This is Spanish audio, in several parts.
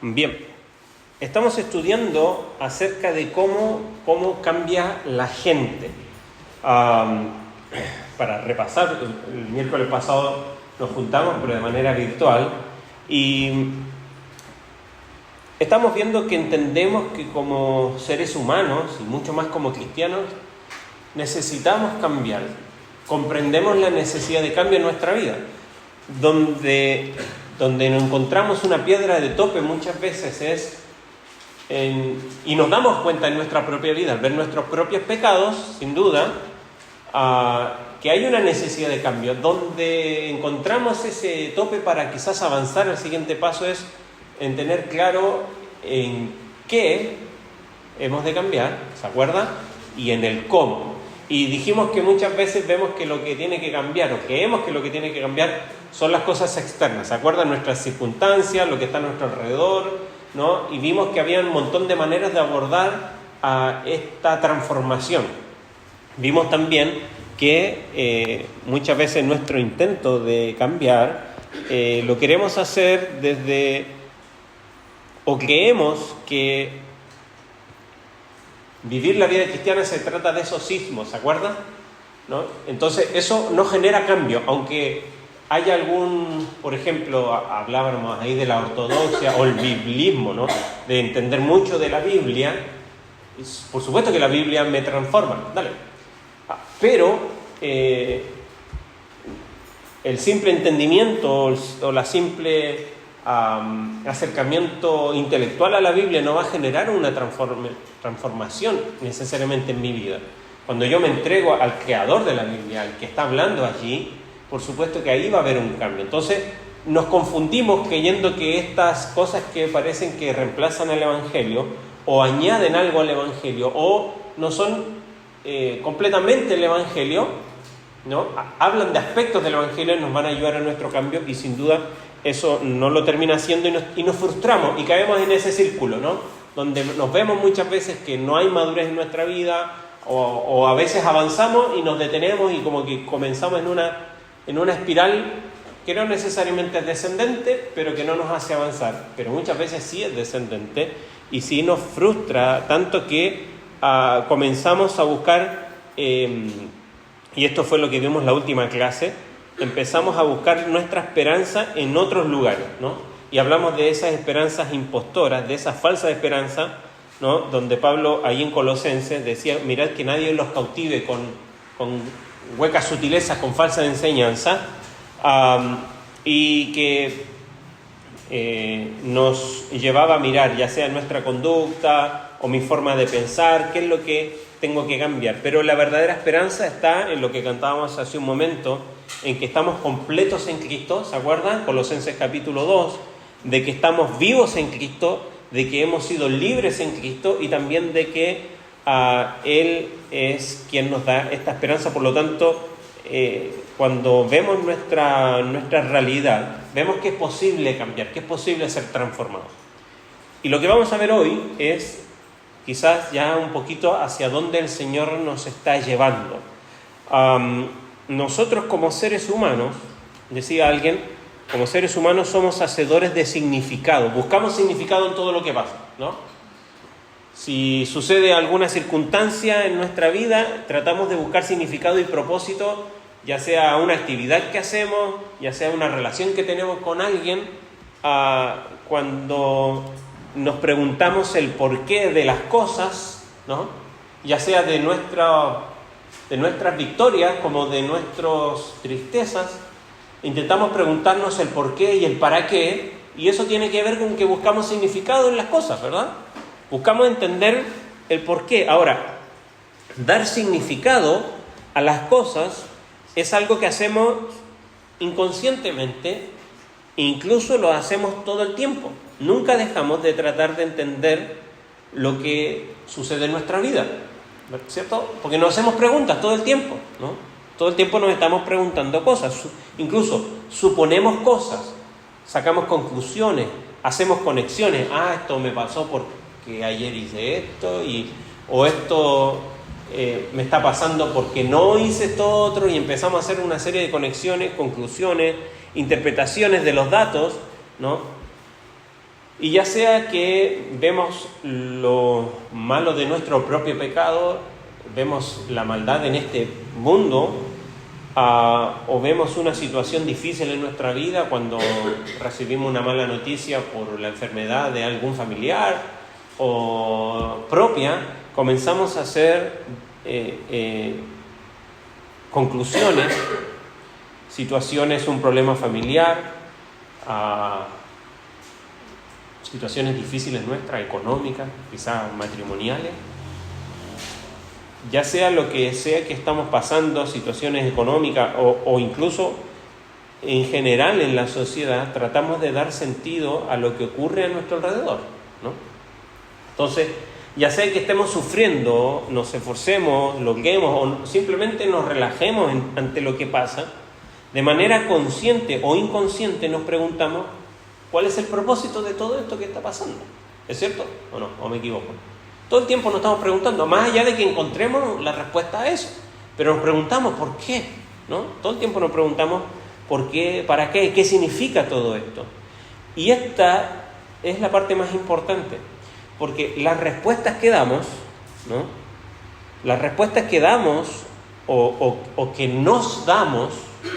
Bien, estamos estudiando acerca de cómo cambia la gente. Para repasar, el miércoles pasado nos juntamos, pero de manera virtual, y estamos viendo que entendemos que como seres humanos, y mucho más como cristianos, necesitamos cambiar. Comprendemos la necesidad de cambio en nuestra vida. Donde nos encontramos una piedra de tope muchas veces y nos damos cuenta en nuestra propia vida, al ver nuestros propios pecados, sin duda, que hay una necesidad de cambio. Donde encontramos ese tope para quizás avanzar al siguiente paso es en tener claro en qué hemos de cambiar, ¿se acuerda? Y en el cómo. Y dijimos que muchas veces vemos que lo que tiene que cambiar, o creemos que lo que tiene que cambiar son las cosas externas, ¿se acuerdan? Nuestras circunstancias, lo que está a nuestro alrededor, ¿no? Y vimos que había un montón de maneras de abordar a esta transformación. Vimos también que muchas veces nuestro intento de cambiar lo queremos hacer o creemos que vivir la vida cristiana se trata de esos sismos, ¿se acuerdan? ¿No? Entonces eso no genera cambio, aunque haya por ejemplo, hablábamos ahí de la ortodoxia o el biblismo, ¿no? De entender mucho de la Biblia. Por supuesto que la Biblia me transforma, pero el simple entendimiento o la simple acercamiento intelectual a la Biblia no va a generar una transformación necesariamente en mi vida. Cuando yo me entrego al creador de la Biblia, al que está hablando allí, por supuesto que ahí va a haber un cambio. Entonces nos confundimos creyendo que estas cosas que parecen que reemplazan el Evangelio o añaden algo al Evangelio o no son completamente el Evangelio, ¿no? Hablan de aspectos del Evangelio y nos van a ayudar a nuestro cambio, y sin duda eso no lo termina haciendo y nos frustramos y caemos en ese círculo, ¿no? Donde nos vemos muchas veces que no hay madurez en nuestra vida o a veces avanzamos y nos detenemos y como que comenzamos en una espiral que no necesariamente es descendente, pero que no nos hace avanzar. Pero muchas veces sí es descendente y sí nos frustra tanto que comenzamos a buscar, y esto fue lo que vimos en la última clase, empezamos a buscar nuestra esperanza en otros lugares, ¿no? Y hablamos de esas esperanzas impostoras, de esas falsas esperanzas, ¿no? Donde Pablo, ahí en Colosenses, decía, mirad que nadie los cautive con huecas sutilezas, con falsa enseñanza, y que nos llevaba a mirar, ya sea nuestra conducta o mi forma de pensar, qué es lo que tengo que cambiar. Pero la verdadera esperanza está en lo que cantábamos hace un momento, en que estamos completos en Cristo, ¿se acuerdan? Colosenses capítulo 2, de que estamos vivos en Cristo, de que hemos sido libres en Cristo y también de que Él es quien nos da esta esperanza. Por lo tanto, cuando vemos nuestra realidad, vemos que es posible cambiar, que es posible ser transformados. Y lo que vamos a ver hoy es quizás ya un poquito hacia dónde el Señor nos está llevando. Nosotros como seres humanos, decía alguien, como seres humanos somos hacedores de significado, buscamos significado en todo lo que pasa, ¿no? Si sucede alguna circunstancia en nuestra vida, tratamos de buscar significado y propósito, ya sea una actividad que hacemos, ya sea una relación que tenemos con alguien. Cuando nos preguntamos el porqué de las cosas, ¿no? Ya sea de nuestras victorias como de nuestras tristezas, intentamos preguntarnos el porqué y el para qué, y eso tiene que ver con que buscamos significado en las cosas, ¿verdad? Buscamos entender el porqué. Ahora, dar significado a las cosas es algo que hacemos inconscientemente, incluso lo hacemos todo el tiempo. Nunca dejamos de tratar de entender lo que sucede en nuestra vida, ¿cierto? Porque nos hacemos preguntas todo el tiempo, ¿no? Todo el tiempo nos estamos preguntando cosas, incluso suponemos cosas, sacamos conclusiones, hacemos conexiones. Esto me pasó porque ayer hice esto, o esto me está pasando porque no hice esto otro, y empezamos a hacer una serie de conexiones, conclusiones, interpretaciones de los datos, ¿no? Y ya sea que vemos lo malo de nuestro propio pecado, vemos la maldad en este mundo, o vemos una situación difícil en nuestra vida cuando recibimos una mala noticia por la enfermedad de algún familiar o propia, comenzamos a hacer conclusiones, situaciones, un problema familiar, situaciones difíciles nuestras, económicas, quizás matrimoniales. Ya sea lo que sea que estamos pasando, situaciones económicas o incluso en general en la sociedad, tratamos de dar sentido a lo que ocurre a nuestro alrededor, ¿no? Entonces, ya sea que estemos sufriendo, nos esforcemos, loguemos o simplemente nos relajemos ante lo que pasa, de manera consciente o inconsciente nos preguntamos ¿cuál es el propósito de todo esto que está pasando? ¿Es cierto o no? ¿O me equivoco? Todo el tiempo nos estamos preguntando, más allá de que encontremos la respuesta a eso, pero nos preguntamos ¿por qué? ¿No? Todo el tiempo nos preguntamos ¿por qué? ¿Para qué? ¿Qué significa todo esto? Y esta es la parte más importante, porque las respuestas que damos, ¿no? Las respuestas que damos o que nos damos,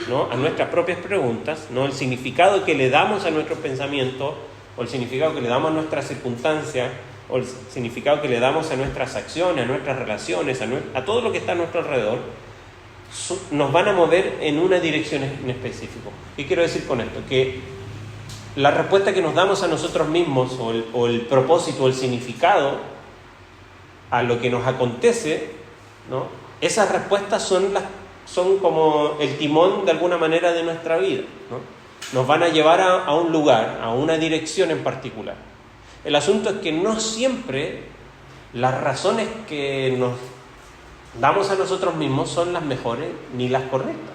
¿no? A nuestras propias preguntas, ¿no? El significado que le damos a nuestros pensamientos o el significado que le damos a nuestras circunstancias o el significado que le damos a nuestras acciones, a nuestras relaciones, a todo lo que está a nuestro alrededor, nos van a mover en una dirección en específico. ¿Qué quiero decir con esto? Que la respuesta que nos damos a nosotros mismos o el propósito o el significado a lo que nos acontece, ¿no? Esas respuestas son como el timón de alguna manera de nuestra vida, ¿no? Nos van a llevar a un lugar, a una dirección en particular. El asunto es que no siempre las razones que nos damos a nosotros mismos son las mejores ni las correctas.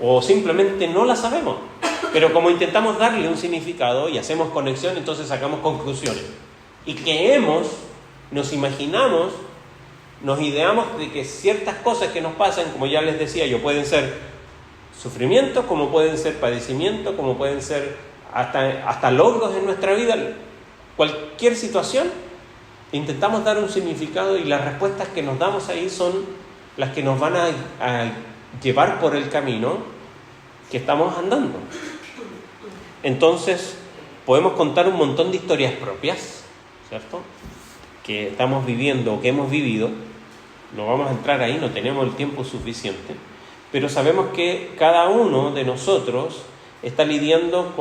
O simplemente no las sabemos. Pero como intentamos darle un significado y hacemos conexión, entonces sacamos conclusiones. Y creemos, nos imaginamos, nos ideamos de que ciertas cosas que nos pasan, como ya les decía yo, pueden ser sufrimientos, como pueden ser padecimientos, como pueden ser hasta logros en nuestra vida. Cualquier situación, intentamos dar un significado y las respuestas que nos damos ahí son las que nos van a llevar por el camino que estamos andando. Entonces, podemos contar un montón de historias propias, ¿cierto?, que estamos viviendo o que hemos vivido. No vamos a entrar ahí, no tenemos el tiempo suficiente, pero sabemos que cada uno de nosotros está lidiando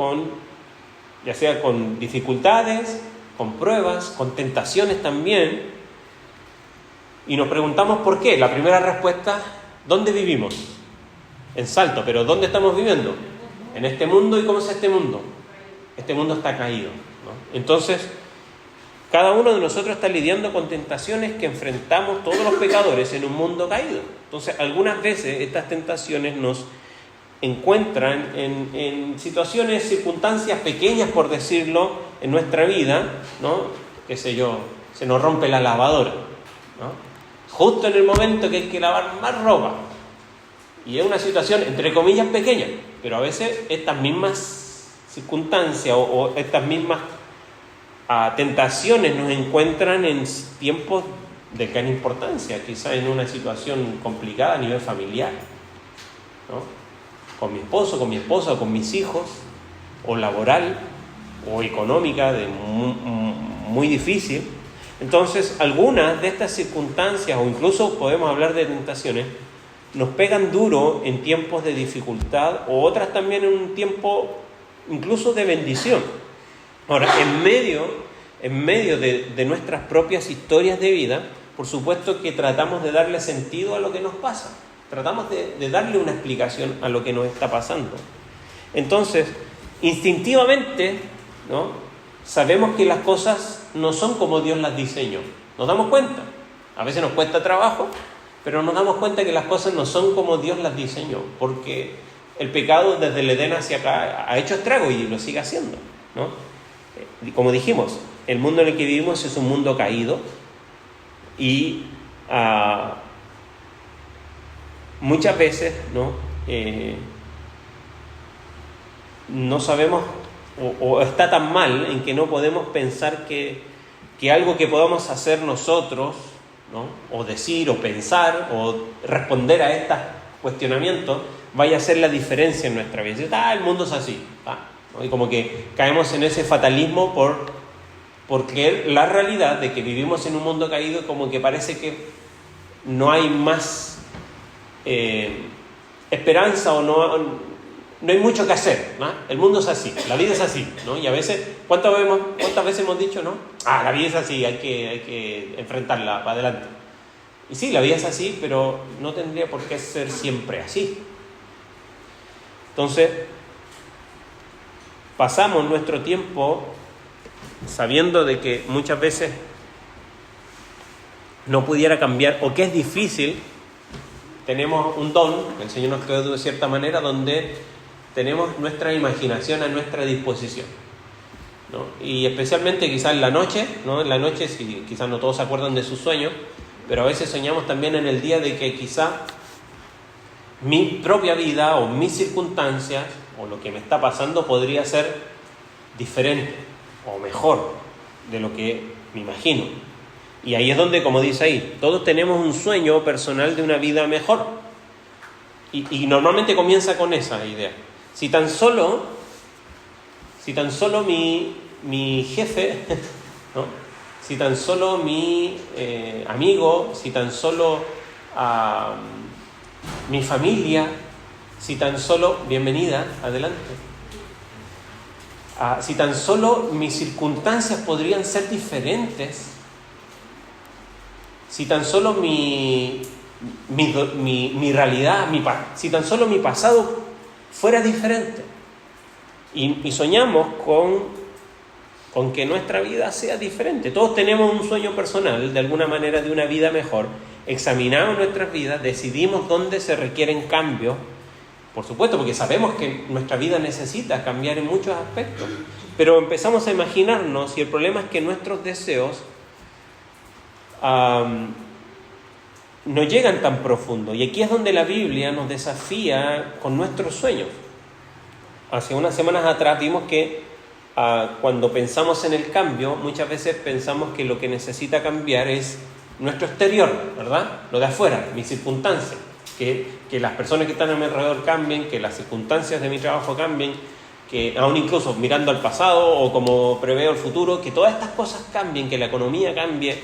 ya sea con dificultades, con pruebas, con tentaciones también, y nos preguntamos por qué. La primera respuesta, ¿dónde vivimos? En Salto, pero ¿dónde estamos viviendo? En este mundo. ¿Y cómo es este mundo? Este mundo está caído, ¿no? Entonces, cada uno de nosotros está lidiando con tentaciones que enfrentamos todos los pecadores en un mundo caído. Entonces, algunas veces estas tentaciones nos encuentran en situaciones, circunstancias pequeñas, por decirlo, en nuestra vida, ¿no? Qué sé yo, se nos rompe la lavadora, ¿no? Justo en el momento que hay que lavar más ropa. Y es una situación, entre comillas, pequeña, pero a veces estas mismas circunstancias o estas mismas tentaciones nos encuentran en tiempos de gran importancia, quizás en una situación complicada a nivel familiar, ¿no? Con mi esposo, con mi esposa, o con mis hijos, o laboral, o económica, muy difícil. Entonces, algunas de estas circunstancias, o incluso podemos hablar de tentaciones, nos pegan duro en tiempos de dificultad, o otras también en un tiempo incluso de bendición. Ahora, en medio de nuestras propias historias de vida, por supuesto que tratamos de darle sentido a lo que nos pasa. Tratamos de darle una explicación a lo que nos está pasando. Entonces, instintivamente, ¿no?, sabemos que las cosas no son como Dios las diseñó. Nos damos cuenta. A veces nos cuesta trabajo, pero nos damos cuenta que las cosas no son como Dios las diseñó, porque el pecado desde el Edén hacia acá ha hecho estrago y lo sigue haciendo, ¿no? Como dijimos, el mundo en el que vivimos es un mundo caído y muchas veces no sabemos o está tan mal en que no podemos pensar que algo que podamos hacer nosotros, ¿no? O decir, o pensar, o responder a estos cuestionamientos, vaya a hacer la diferencia en nuestra vida. El mundo es así. ¿No? Y como que caemos en ese fatalismo por creer la realidad de que vivimos en un mundo caído, como que parece que no hay más esperanza o no hay mucho que hacer, ¿no? El mundo es así, la vida es así, ¿no? Y a veces, ¿cuántas veces hemos dicho, no? La vida es así, hay que enfrentarla para adelante. Y sí, la vida es así, pero no tendría por qué ser siempre así. Entonces, pasamos nuestro tiempo sabiendo de que muchas veces no pudiera cambiar, o que es difícil. Tenemos un don, el Señor nos creó de cierta manera, donde tenemos nuestra imaginación a nuestra disposición, ¿no? Y especialmente quizás en la noche, ¿no? En la noche, si quizás no todos se acuerdan de sus sueños, pero a veces soñamos también en el día de que quizás mi propia vida o mis circunstancias o lo que me está pasando podría ser diferente o mejor de lo que me imagino. Y ahí es donde, como dice ahí, todos tenemos un sueño personal de una vida mejor. Y normalmente comienza con esa idea. Si tan solo mi jefe, ¿no? Si tan solo mi amigo, si tan solo mi familia, si tan solo, bienvenida, adelante. Si tan solo mis circunstancias podrían ser diferentes, si tan solo mi realidad, si tan solo mi pasado fuera diferente. Y soñamos con que nuestra vida sea diferente. Todos tenemos un sueño personal, de alguna manera, de una vida mejor. Examinamos nuestras vidas, decidimos dónde se requieren cambios, por supuesto, porque sabemos que nuestra vida necesita cambiar en muchos aspectos, pero empezamos a imaginarnos, y el problema es que nuestros deseos no llegan tan profundo, y aquí es donde la Biblia nos desafía con nuestros sueños. Hace unas semanas atrás vimos que cuando pensamos en el cambio, muchas veces pensamos que lo que necesita cambiar es nuestro exterior, ¿verdad? Lo de afuera, mis circunstancias, que las personas que están a mi alrededor cambien, que las circunstancias de mi trabajo cambien, que aún incluso mirando al pasado o como preveo el futuro, que todas estas cosas cambien, que la economía cambie,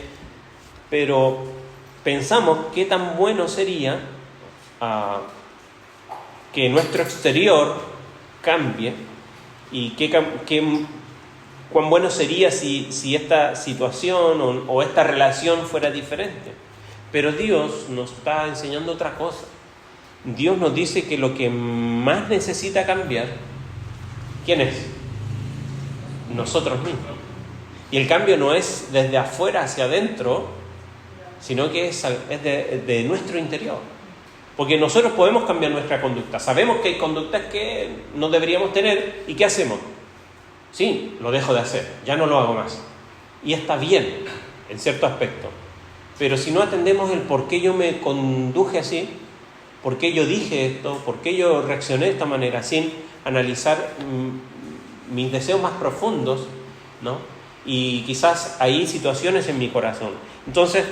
pero pensamos qué tan bueno sería que nuestro exterior cambie y cuán bueno sería si esta situación o esta relación fuera diferente. Pero Dios nos está enseñando otra cosa. Dios nos dice que lo que más necesita cambiar, ¿quién es? Nosotros mismos. Y el cambio no es desde afuera hacia adentro, sino que es de nuestro interior. Porque nosotros podemos cambiar nuestra conducta. Sabemos que hay conductas que no deberíamos tener. ¿Y qué hacemos? Sí, lo dejo de hacer, ya no lo hago más. Y está bien, en cierto aspecto. Pero si no atendemos el por qué yo me conduje así, por qué yo dije esto, por qué yo reaccioné de esta manera, sin analizar mis deseos más profundos, ¿no? Y quizás hay situaciones en mi corazón. Entonces,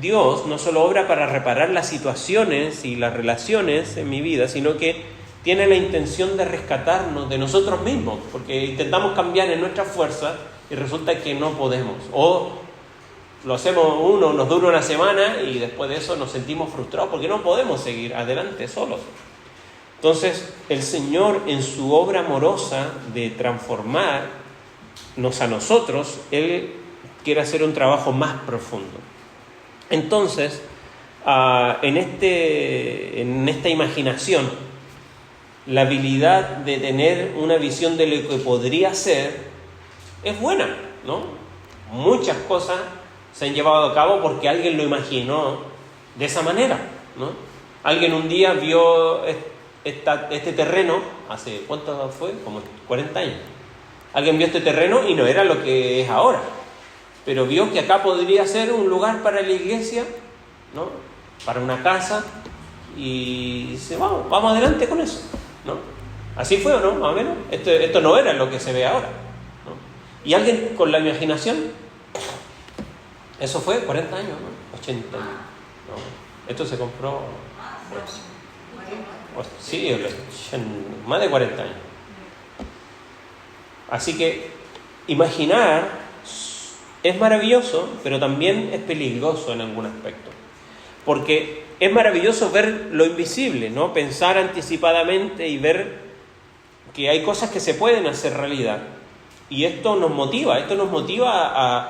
Dios no solo obra para reparar las situaciones y las relaciones en mi vida, sino que tiene la intención de rescatarnos de nosotros mismos, porque intentamos cambiar en nuestra fuerza y resulta que no podemos. O lo hacemos nos dura una semana y después de eso nos sentimos frustrados porque no podemos seguir adelante solos. Entonces, el Señor, en su obra amorosa de transformarnos a nosotros, Él quiere hacer un trabajo más profundo. Entonces, en esta imaginación, la habilidad de tener una visión de lo que podría ser es buena, ¿no? Muchas cosas se han llevado a cabo porque alguien lo imaginó de esa manera, ¿no? Alguien un día vio este terreno, hace ¿cuánto fue? Como 40 años. Alguien vio este terreno y no era lo que es ahora, pero vio que acá podría ser un lugar para la iglesia, ¿no? Para una casa, y dice, vamos adelante con eso, ¿no? Así fue, ¿o no? Más o menos. Esto no era lo que se ve ahora, ¿no? Y alguien con la imaginación, eso fue 40 años, ¿no? 80 años. ¿No? Esto se compró, sí, más de 40 años. Así que imaginar es maravilloso, pero también es peligroso en algún aspecto. Porque es maravilloso ver lo invisible, ¿no? Pensar anticipadamente y ver que hay cosas que se pueden hacer realidad. Y esto nos motiva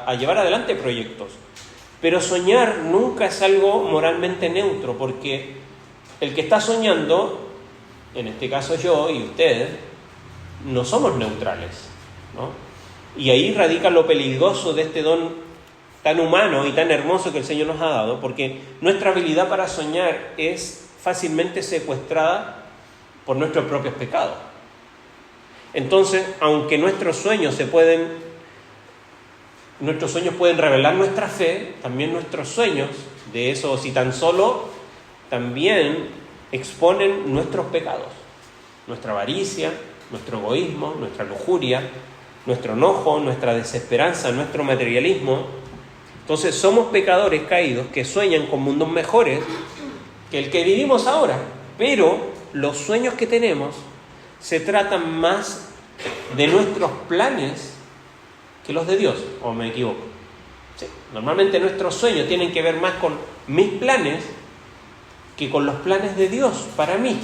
a llevar adelante proyectos. Pero soñar nunca es algo moralmente neutro, porque el que está soñando, en este caso yo y usted, no somos neutrales, ¿no? Y ahí radica lo peligroso de este don tan humano y tan hermoso que el Señor nos ha dado, porque nuestra habilidad para soñar es fácilmente secuestrada por nuestros propios pecados. Entonces, aunque nuestros sueños pueden revelar nuestra fe, también nuestros sueños, de eso si tan solo, también exponen nuestros pecados, nuestra avaricia, nuestro egoísmo, nuestra lujuria, nuestro enojo, nuestra desesperanza, nuestro materialismo. Entonces somos pecadores caídos que sueñan con mundos mejores que el que vivimos ahora, pero los sueños que tenemos se tratan más de nuestros planes que los de Dios, ¿o me equivoco? Sí. Normalmente nuestros sueños tienen que ver más con mis planes que con los planes de Dios para mí.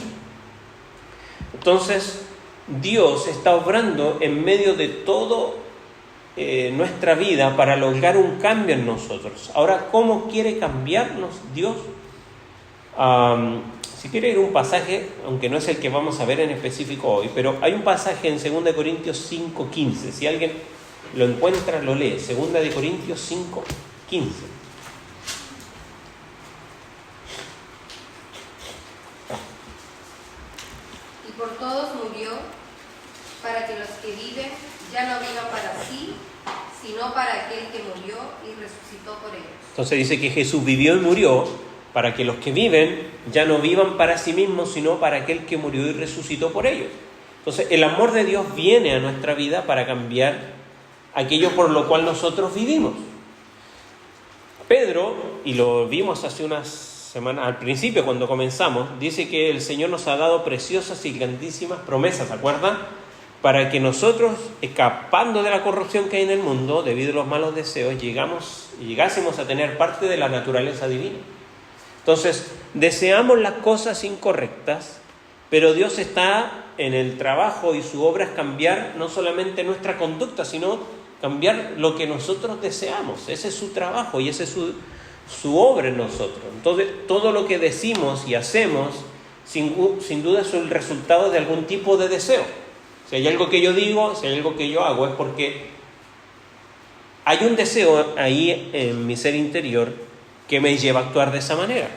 Entonces, Dios está obrando en medio de todo nuestra vida para lograr un cambio en nosotros. Ahora, ¿cómo quiere cambiarnos Dios? Si quiere ir un pasaje, aunque no es el que vamos a ver en específico hoy, pero hay un pasaje en 2 Corintios 5:15. Si alguien lo encuentra, lo lee. 2 Corintios 5:15. Y por todos murió, para que los que viven ya no vivan para sí, sino para aquel que murió y resucitó por ellos. Entonces dice que Jesús vivió y murió para que los que viven ya no vivan para sí mismos, sino para aquel que murió y resucitó por ellos. Entonces el amor de Dios viene a nuestra vida para cambiar aquello por lo cual nosotros vivimos. Pedro, y lo vimos hace unas semanas, al principio cuando comenzamos, dice que el Señor nos ha dado preciosas y grandísimas promesas, ¿se acuerdan? Para que nosotros, escapando de la corrupción que hay en el mundo, debido a los malos deseos, llegásemos a tener parte de la naturaleza divina. Entonces, deseamos las cosas incorrectas, pero Dios está en el trabajo y su obra es cambiar no solamente nuestra conducta, sino cambiar lo que nosotros deseamos. Ese es su trabajo y esa es su obra en nosotros. Entonces, todo lo que decimos y hacemos, sin duda es el resultado de algún tipo de deseo. Si hay algo que yo digo, si hay algo que yo hago, es porque hay un deseo ahí en mi ser interior que me lleva a actuar de esa manera.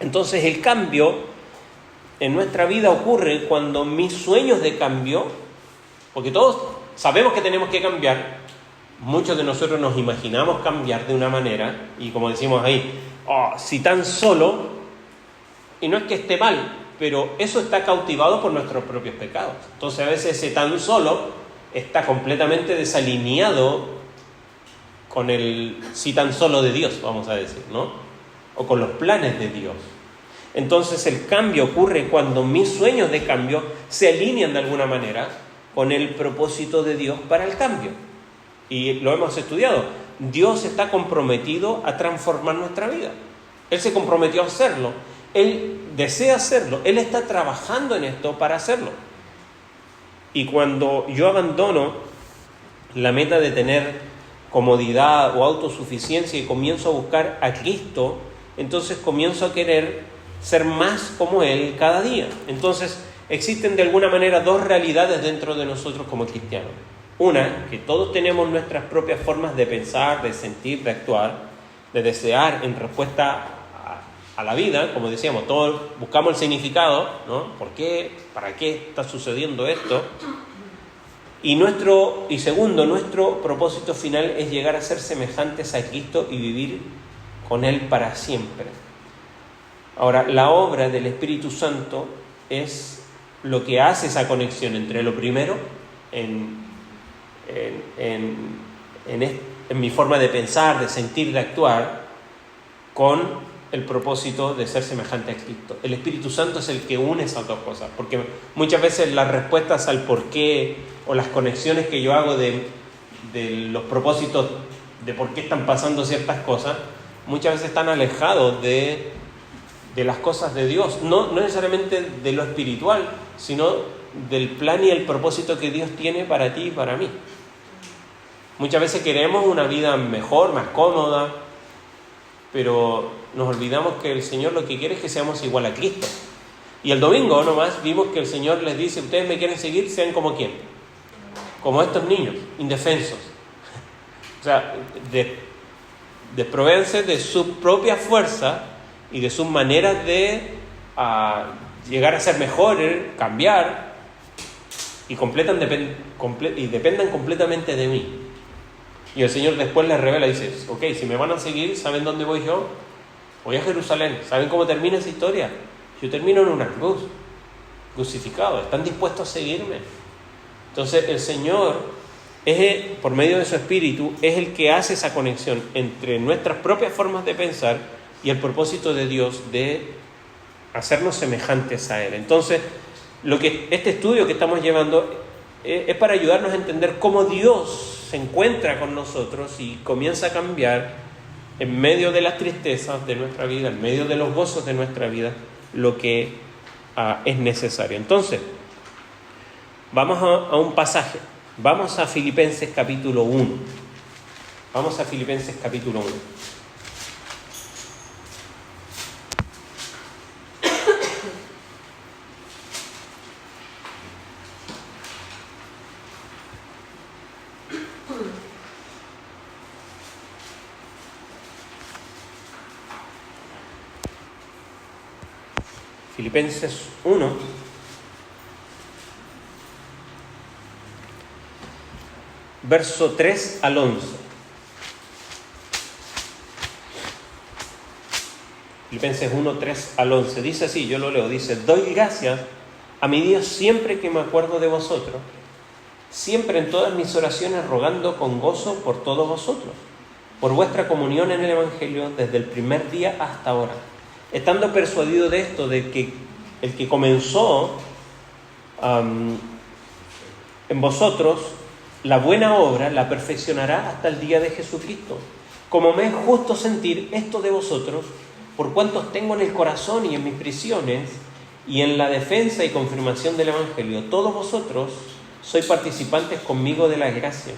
Entonces el cambio en nuestra vida ocurre cuando mis sueños de cambio, porque todos sabemos que tenemos que cambiar, muchos de nosotros nos imaginamos cambiar de una manera, y como decimos ahí, si tan solo, y no es que esté mal, pero eso está cautivado por nuestros propios pecados. Entonces a veces ese tan solo está completamente desalineado con el si tan solo de Dios, vamos a decir, ¿no? O con los planes de Dios. Entonces el cambio ocurre cuando mis sueños de cambio se alinean de alguna manera con el propósito de Dios para el cambio. Y lo hemos estudiado. Dios está comprometido a transformar nuestra vida. Él se comprometió a hacerlo. Él desea hacerlo. Él está trabajando en esto para hacerlo. Y cuando yo abandono la meta de tener comodidad o autosuficiencia y comienzo a buscar a Cristo, entonces comienzo a querer ser más como Él cada día. Entonces existen de alguna manera dos realidades dentro de nosotros como cristianos. Una, que todos tenemos nuestras propias formas de pensar, de sentir, de actuar, de desear en respuesta a la vida, como decíamos, todos buscamos el significado, ¿no? ¿Por qué? ¿Para qué está sucediendo esto? Y segundo, nuestro propósito final es llegar a ser semejantes a Cristo y vivir con Él para siempre. Ahora, la obra del Espíritu Santo es lo que hace esa conexión entre lo primero, en mi forma de pensar, de sentir, de actuar, con el propósito de ser semejante a Cristo. El Espíritu Santo es el que une esas dos cosas, porque muchas veces las respuestas al por qué o las conexiones que yo hago de los propósitos de por qué están pasando ciertas cosas, muchas veces están alejados de las cosas de Dios, no necesariamente de lo espiritual, sino del plan y el propósito que Dios tiene para ti y para mí. Muchas veces queremos una vida mejor, más cómoda, pero nos olvidamos que el Señor lo que quiere es que seamos igual a Cristo. Y el domingo nomás vimos que el Señor les dice: ustedes me quieren seguir, sean como ¿quién? Como estos niños, indefensos. O sea, desprovéanse de su propia fuerza y de sus maneras de llegar a ser mejores, cambiar, y dependan completamente de mí. Y el Señor después les revela y dice: ok, si me van a seguir, ¿saben dónde voy yo? Voy a Jerusalén. ¿Saben cómo termina esa historia? Yo termino en una cruz, crucificado. ¿Están dispuestos a seguirme? Entonces el Señor, por medio de su Espíritu, es el que hace esa conexión entre nuestras propias formas de pensar y el propósito de Dios de hacernos semejantes a Él. Entonces, este estudio que estamos llevando es para ayudarnos a entender cómo Dios se encuentra con nosotros y comienza a cambiar en medio de las tristezas de nuestra vida, en medio de los gozos de nuestra vida, lo que es necesario. Entonces, vamos a un pasaje. Vamos a Filipenses capítulo 1. Vamos a Filipenses capítulo 1. Filipenses 1, verso 3 al 11. Filipenses 1, 3 al 11. Dice así, yo lo leo, dice: doy gracias a mi Dios siempre que me acuerdo de vosotros, siempre en todas mis oraciones rogando con gozo por todos vosotros, por vuestra comunión en el Evangelio desde el primer día hasta ahora, estando persuadido de esto, de que el que comenzó en vosotros la buena obra la perfeccionará hasta el día de Jesucristo. Como me es justo sentir esto de vosotros, por cuantos tengo en el corazón y en mis prisiones y en la defensa y confirmación del Evangelio, todos vosotros sois participantes conmigo de la gracia,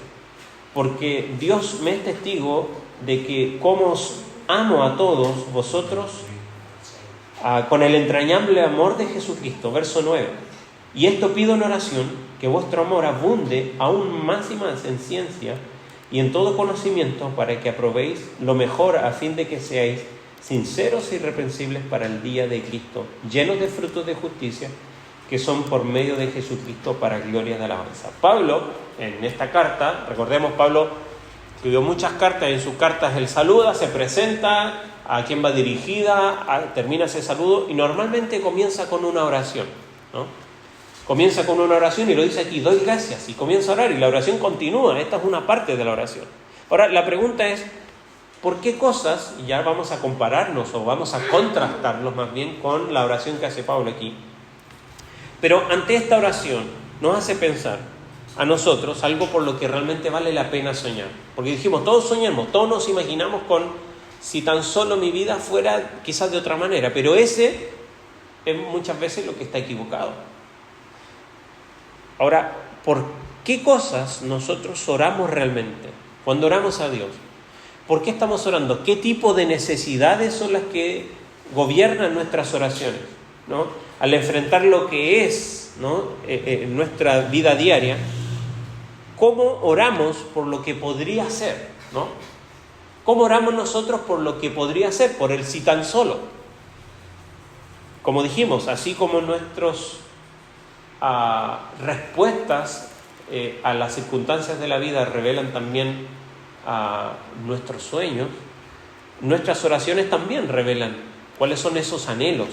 porque Dios me es testigo de que como os amo a todos vosotros con el entrañable amor de Jesucristo. Verso 9. Y esto pido en oración, que vuestro amor abunde aún más y más en ciencia y en todo conocimiento, para que aprobéis lo mejor, a fin de que seáis sinceros e irreprensibles para el día de Cristo, llenos de frutos de justicia, que son por medio de Jesucristo para gloria de alabanza. Pablo, en esta carta, recordemos, Pablo escribió muchas cartas, y en sus cartas él saluda, se presenta, a quién va dirigida, termina ese saludo, y normalmente comienza con una oración, ¿no? Comienza con una oración y lo dice aquí: doy gracias, y comienza a orar, y la oración continúa. Esta es una parte de la oración. Ahora, la pregunta es: ¿por qué cosas? Y ya vamos a compararnos, o vamos a contrastarnos más bien con la oración que hace Pablo aquí. Pero ante esta oración nos hace pensar a nosotros algo por lo que realmente vale la pena soñar. Porque dijimos, todos soñamos, todos nos imaginamos con si tan solo mi vida fuera quizás de otra manera, pero ese es muchas veces lo que está equivocado. Ahora, ¿por qué cosas nosotros oramos realmente? Cuando oramos a Dios, ¿por qué estamos orando? ¿Qué tipo de necesidades son las que gobiernan nuestras oraciones, ¿no? Al enfrentar lo que es, ¿no? En nuestra vida diaria, ¿cómo oramos por lo que podría ser, ¿no? ¿Cómo oramos nosotros por lo que podría ser, por el si tan solo? Como dijimos, así como nuestras respuestas a las circunstancias de la vida revelan también nuestros sueños, nuestras oraciones también revelan cuáles son esos anhelos.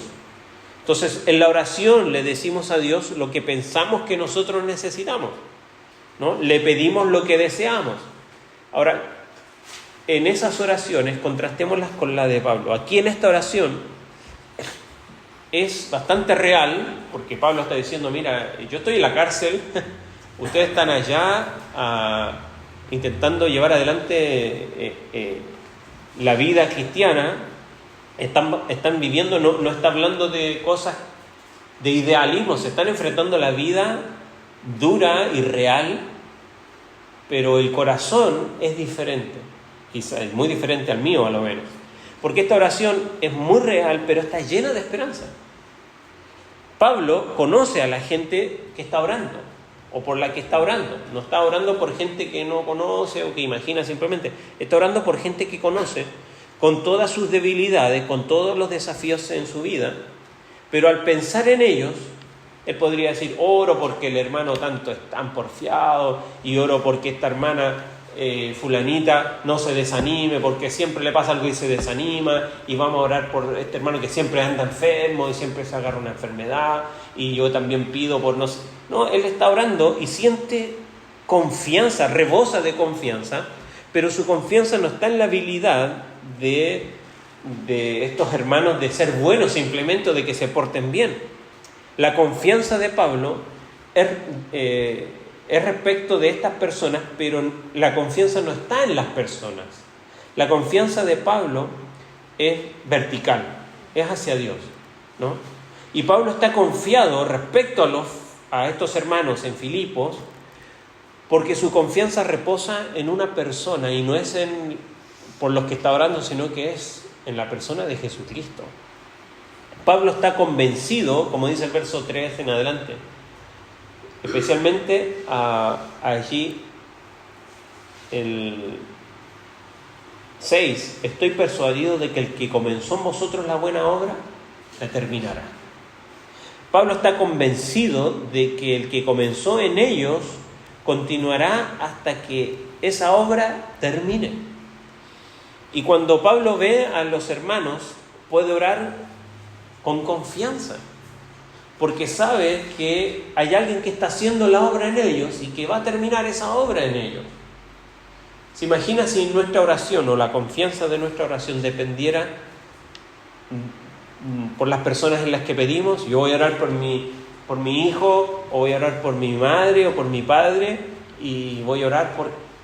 Entonces, en la oración le decimos a Dios lo que pensamos que nosotros necesitamos, ¿no? Le pedimos lo que deseamos. Ahora, en esas oraciones, contrastémoslas con la de Pablo. Aquí en esta oración es bastante real, porque Pablo está diciendo, mira, yo estoy en la cárcel, ustedes están allá intentando llevar adelante la vida cristiana, están viviendo, no está hablando de cosas de idealismo, se están enfrentando a la vida dura y real, pero el corazón es diferente, quizás es muy diferente al mío a lo menos, porque esta oración es muy real, pero está llena de esperanza. Pablo conoce a la gente que está orando, o por la que está orando. No está orando por gente que no conoce o que imagina simplemente. Está orando por gente que conoce, con todas sus debilidades, con todos los desafíos en su vida. Pero al pensar en ellos, él podría decir, oro porque el hermano tanto es tan porfiado, y oro porque esta hermana fulanita no se desanime, porque siempre le pasa algo y se desanima, y vamos a orar por este hermano que siempre anda enfermo y siempre se agarra una enfermedad, y yo también pido por no sé. No, él está orando y siente confianza, rebosa de confianza, pero su confianza no está en la habilidad de estos hermanos de ser buenos simplemente, o de que se porten bien. La confianza de Pablo es respecto de estas personas, pero la confianza no está en las personas. La confianza de Pablo es vertical, es hacia Dios, ¿no? Y Pablo está confiado respecto a estos hermanos en Filipos, porque su confianza reposa en una persona, y no es por los que está orando, sino que es en la persona de Jesucristo. Pablo está convencido, como dice el verso 3 en adelante, especialmente allí el 6, estoy persuadido de que el que comenzó en vosotros la buena obra, la terminará. Pablo está convencido de que el que comenzó en ellos continuará hasta que esa obra termine. Y cuando Pablo ve a los hermanos, puede orar con confianza, porque sabe que hay alguien que está haciendo la obra en ellos y que va a terminar esa obra en ellos. ¿Se imagina si nuestra oración o la confianza de nuestra oración dependiera por las personas en las que pedimos? Yo voy a orar por mi hijo, o voy a orar por mi madre o por mi padre, y voy a orar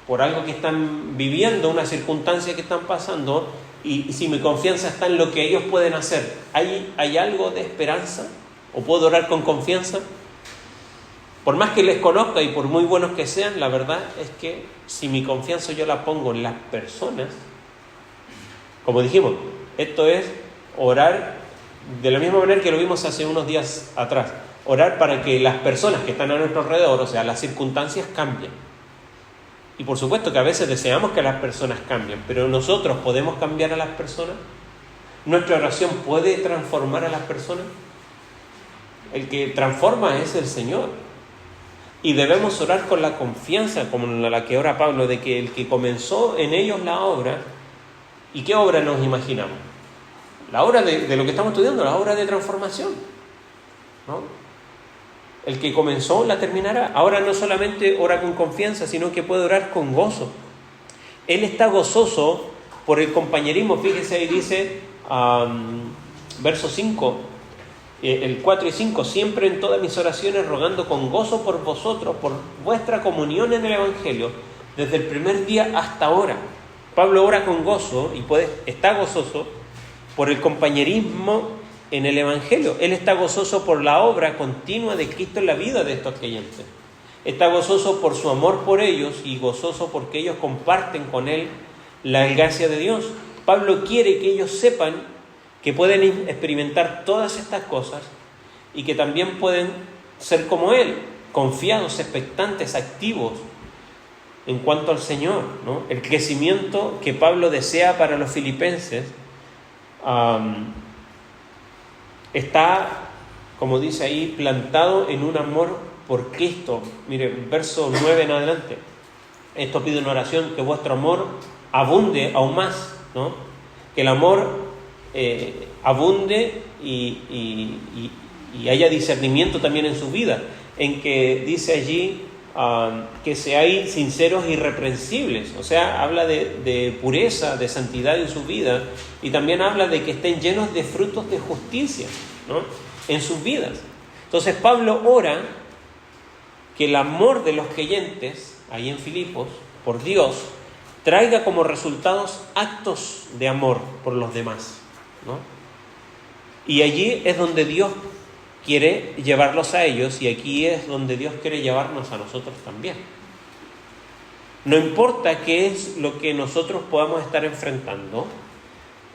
por algo que están viviendo, una circunstancia que están pasando, y si mi confianza está en lo que ellos pueden hacer, ¿hay algo de esperanza? ¿O puedo orar con confianza? Por más que les conozca y por muy buenos que sean, la verdad es que si mi confianza yo la pongo en las personas, como dijimos, esto es orar de la misma manera que lo vimos hace unos días atrás, orar para que las personas que están a nuestro alrededor, o sea, las circunstancias cambien. Y por supuesto que a veces deseamos que las personas cambien, pero nosotros podemos cambiar a las personas. ¿Nuestra oración puede transformar a las personas? El que transforma es el Señor. Y debemos orar con la confianza, como la que ora Pablo, de que el que comenzó en ellos la obra. ¿Y qué obra nos imaginamos? La obra de lo que estamos estudiando, la obra de transformación, ¿no? El que comenzó la terminará. Ahora no solamente ora con confianza, sino que puede orar con gozo. Él está gozoso por el compañerismo. Fíjese ahí dice, verso 5, el 4 y 5, siempre en todas mis oraciones rogando con gozo por vosotros, por vuestra comunión en el Evangelio, desde el primer día hasta ahora. Pablo ora con gozo y está gozoso por el compañerismo en el Evangelio. Él está gozoso por la obra continua de Cristo en la vida de estos creyentes. Está gozoso por su amor por ellos y gozoso porque ellos comparten con él la gracia de Dios. Pablo quiere que ellos sepan que pueden experimentar todas estas cosas y que también pueden ser como él, confiados, expectantes, activos en cuanto al Señor, ¿no? El crecimiento que Pablo desea para los filipenses está, como dice ahí, plantado en un amor por Cristo. Mire, verso 9 en adelante. Esto pido en oración, que vuestro amor abunde aún más, ¿no? Que el amor abunde y haya discernimiento también en su vida, en que dice allí que seáis sinceros e irreprensibles, o sea, habla de pureza, de santidad en su vida, y también habla de que estén llenos de frutos de justicia, ¿no?, en sus vidas. Entonces Pablo ora que el amor de los creyentes, ahí en Filipos, por Dios, traiga como resultados actos de amor por los demás, ¿no? Y allí es donde Dios quiere llevarlos a ellos, y aquí es donde Dios quiere llevarnos a nosotros también. No importa qué es lo que nosotros podamos estar enfrentando,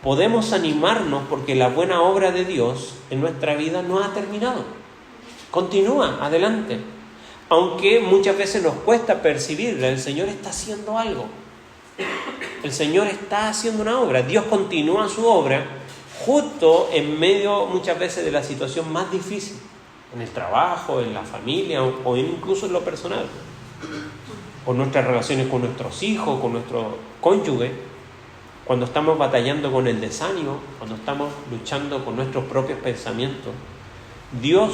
podemos animarnos porque la buena obra de Dios en nuestra vida no ha terminado. Continúa adelante. Aunque muchas veces nos cuesta percibirla, el Señor está haciendo algo. El Señor está haciendo una obra. Dios continúa su obra justo en medio muchas veces de la situación más difícil, en el trabajo, en la familia o incluso en lo personal, o nuestras relaciones con nuestros hijos, con nuestro cónyuge, cuando estamos batallando con el desánimo, cuando estamos luchando con nuestros propios pensamientos. Dios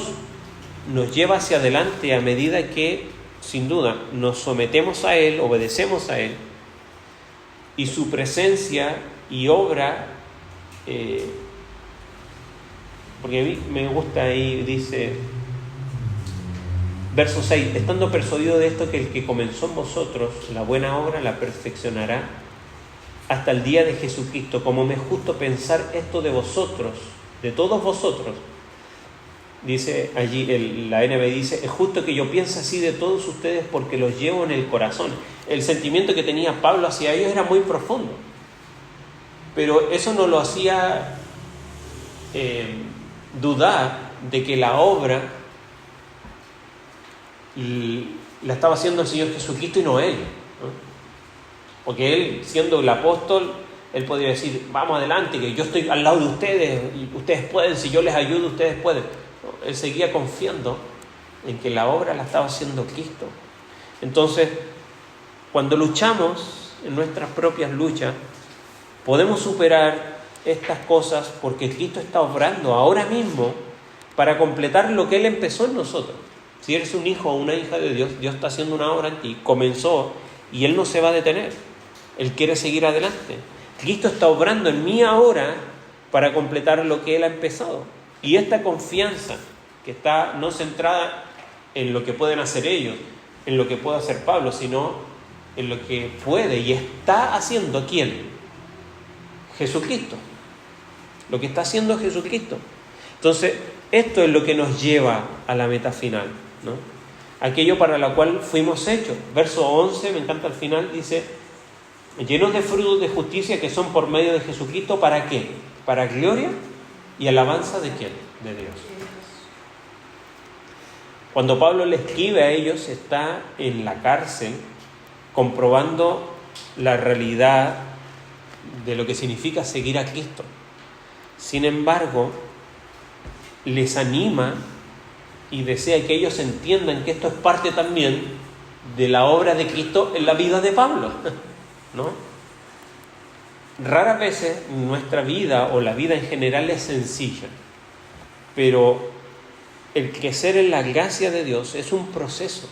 nos lleva hacia adelante a medida que, sin duda, nos sometemos a Él, obedecemos a Él, y su presencia y obra, porque a mí me gusta ahí, dice, verso 6, estando persuadido de esto, que el que comenzó en vosotros la buena obra la perfeccionará hasta el día de Jesucristo. Como me es justo pensar esto de vosotros, de todos vosotros. Dice allí, la NB dice, es justo que yo piense así de todos ustedes porque los llevo en el corazón. El sentimiento que tenía Pablo hacia ellos era muy profundo, pero eso no lo hacía dudar de que la obra la estaba haciendo el Señor Jesucristo y no él, ¿no? Porque él, siendo el apóstol, él podría decir, vamos adelante, que yo estoy al lado de ustedes y ustedes pueden, si yo les ayudo, ustedes pueden. No, él seguía confiando en que la obra la estaba haciendo Cristo. Entonces, cuando luchamos en nuestras propias luchas, podemos superar estas cosas porque Cristo está obrando ahora mismo para completar lo que Él empezó en nosotros. Si eres un hijo o una hija de Dios, Dios está haciendo una obra en ti, comenzó y Él no se va a detener. Él quiere seguir adelante. Cristo está obrando en mí ahora para completar lo que Él ha empezado. Y esta confianza que está no centrada en lo que pueden hacer ellos, en lo que puede hacer Pablo, sino en lo que puede y está haciendo ¿quién? Jesucristo. Lo que está haciendo Jesucristo. Entonces, esto es lo que nos lleva a la meta final, ¿no? Aquello para lo cual fuimos hechos. Verso 11, me encanta al final, dice, llenos de frutos de justicia que son por medio de Jesucristo, ¿para qué? Para gloria y alabanza de ¿quién? De Dios. Cuando Pablo le escribe a ellos, está en la cárcel comprobando la realidad de lo que significa seguir a Cristo. Sin embargo, les anima y desea que ellos entiendan que esto es parte también de la obra de Cristo en la vida de Pablo, ¿no? Raras veces nuestra vida o la vida en general es sencilla, pero el crecer en la gracia de Dios es un proceso,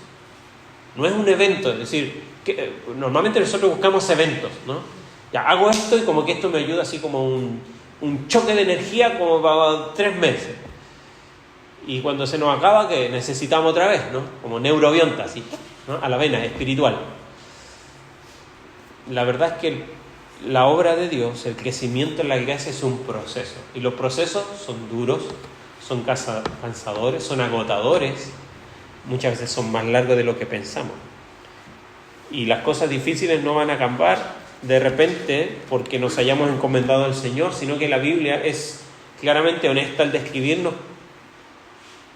no es un evento. Es decir, que normalmente nosotros buscamos eventos, ¿no? Ya hago esto y como que esto me ayuda así como un choque de energía como para 3 meses. Y cuando se nos acaba, que necesitamos otra vez, ¿no? Como neurobionta, así, ¿no? A la vena, espiritual. La verdad es que la obra de Dios, el crecimiento en la gracia es un proceso. Y los procesos son duros, son cansadores, son agotadores. Muchas veces son más largos de lo que pensamos. Y las cosas difíciles no van a cambiar de repente porque nos hayamos encomendado al Señor, sino que la Biblia es claramente honesta al describirnos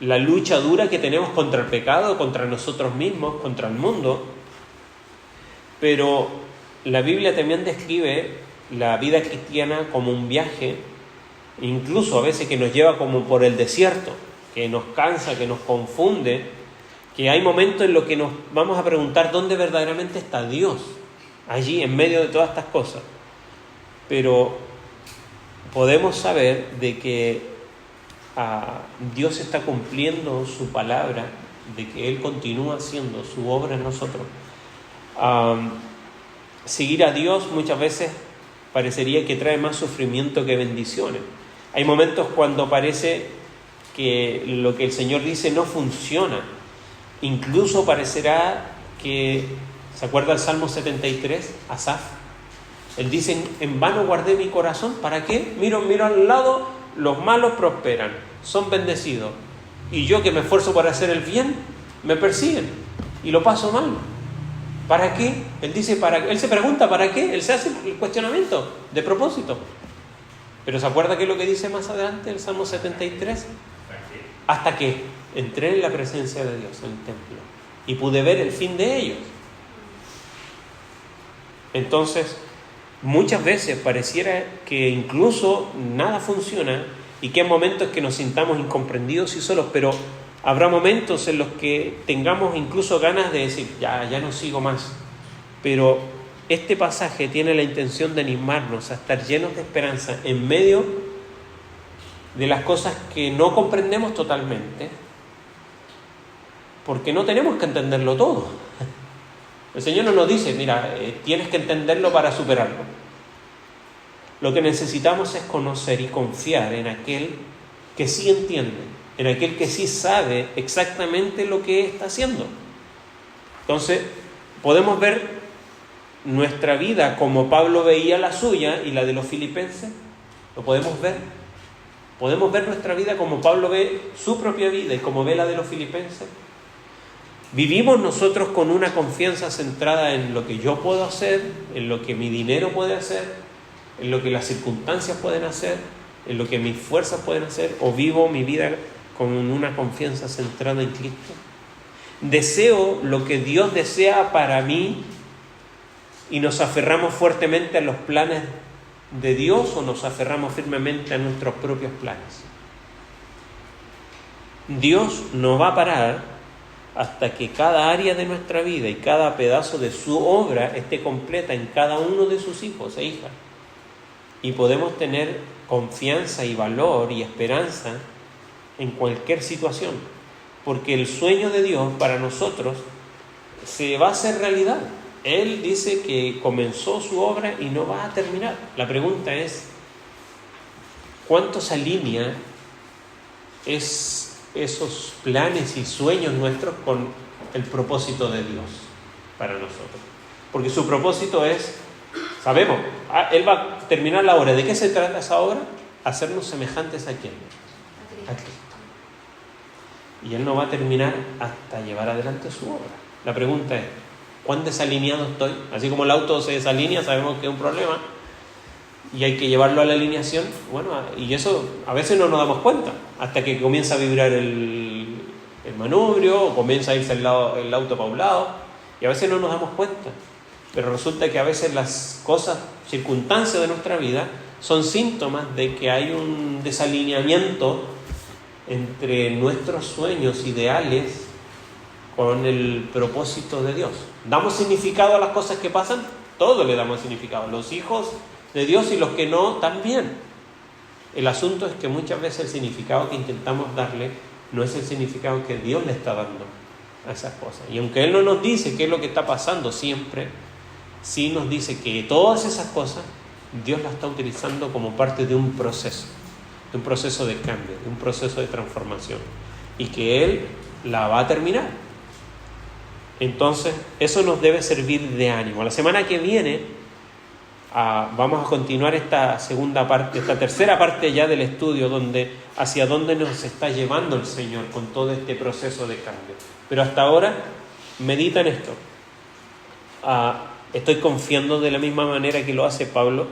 la lucha dura que tenemos contra el pecado, contra nosotros mismos, contra el mundo. Pero la Biblia también describe la vida cristiana como un viaje, incluso a veces que nos lleva como por el desierto, que nos cansa, que nos confunde, que hay momentos en los que nos vamos a preguntar dónde verdaderamente está Dios, allí en medio de todas estas cosas. Pero podemos saber de que Dios está cumpliendo su palabra, de que Él continúa haciendo su obra en nosotros. Seguir a Dios muchas veces parecería que trae más sufrimiento que bendiciones. Hay momentos cuando parece que lo que el Señor dice no funciona. Incluso parecerá que, ¿se acuerda el Salmo 73? Asaf. Él dice, en vano guardé mi corazón. ¿Para qué? Miro al lado, los malos prosperan, son bendecidos. Y yo que me esfuerzo para hacer el bien, me persiguen y lo paso mal. ¿Para qué? Él dice, él se pregunta, ¿para qué? Él se hace el cuestionamiento de propósito. Pero ¿se acuerda qué es lo que dice más adelante el Salmo 73? Hasta que entré en la presencia de Dios en el templo y pude ver el fin de ellos. Entonces, muchas veces pareciera que incluso nada funciona y que hay momentos que nos sintamos incomprendidos y solos, pero habrá momentos en los que tengamos incluso ganas de decir, ya no sigo más. Pero este pasaje tiene la intención de animarnos a estar llenos de esperanza en medio de las cosas que no comprendemos totalmente, porque no tenemos que entenderlo todo. El Señor no nos dice, mira, tienes que entenderlo para superarlo. Lo que necesitamos es conocer y confiar en aquel que sí entiende, en aquel que sí sabe exactamente lo que está haciendo. Entonces, podemos ver nuestra vida como Pablo veía la suya y la de los filipenses. Lo podemos ver. Podemos ver nuestra vida como Pablo ve su propia vida y como ve la de los filipenses. Vivimos nosotros con una confianza centrada en lo que yo puedo hacer, en lo que mi dinero puede hacer, en lo que las circunstancias pueden hacer, en lo que mis fuerzas pueden hacer, o vivo mi vida con una confianza centrada en Cristo. Deseo lo que Dios desea para mí y nos aferramos fuertemente a los planes de Dios o nos aferramos firmemente a nuestros propios planes. Dios no va a parar hasta que cada área de nuestra vida y cada pedazo de su obra esté completa en cada uno de sus hijos e hijas. Y podemos tener confianza y valor y esperanza en cualquier situación, porque el sueño de Dios para nosotros se va a hacer realidad. Él dice que comenzó su obra y no va a terminar. La pregunta es, ¿cuánto se alinea esos planes y sueños nuestros con el propósito de Dios para nosotros? Porque su propósito es, sabemos, Él va a terminar la obra. ¿De qué se trata esa obra? Hacernos semejantes a ¿quién? A Cristo. Y Él no va a terminar hasta llevar adelante su obra. La pregunta es, ¿cuán desalineado estoy? Así como el auto se desalinea, sabemos que es un problema y hay que llevarlo a la alineación. Bueno, y eso a veces no nos damos cuenta hasta que comienza a vibrar el manubrio o comienza a irse el auto para un lado, y a veces no nos damos cuenta. Pero resulta que a veces las cosas, circunstancias de nuestra vida son síntomas de que hay un desalineamiento entre nuestros sueños ideales con el propósito de Dios. ¿Damos significado a las cosas que pasan? Todos le damos significado. Los hijos de Dios y los que no, también. El asunto es que muchas veces el significado que intentamos darle no es el significado que Dios le está dando a esas cosas. Y aunque Él no nos dice qué es lo que está pasando siempre, sí nos dice que todas esas cosas Dios las está utilizando como parte de un proceso de cambio, de un proceso de transformación, y que Él la va a terminar. Entonces, eso nos debe servir de ánimo. La semana que viene vamos a continuar esta segunda parte, esta tercera parte ya del estudio, hacia dónde nos está llevando el Señor con todo este proceso de cambio. Pero hasta ahora, medita en esto. Estoy confiando de la misma manera que lo hace Pablo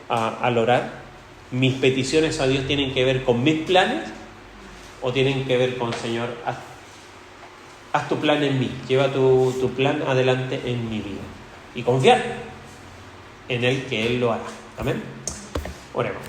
al orar. ¿Mis peticiones a Dios tienen que ver con mis planes o tienen que ver con, Señor, haz tu plan en mí, lleva tu plan adelante en mi vida? Y confiar en Él, que Él lo hará. Amén. Oremos.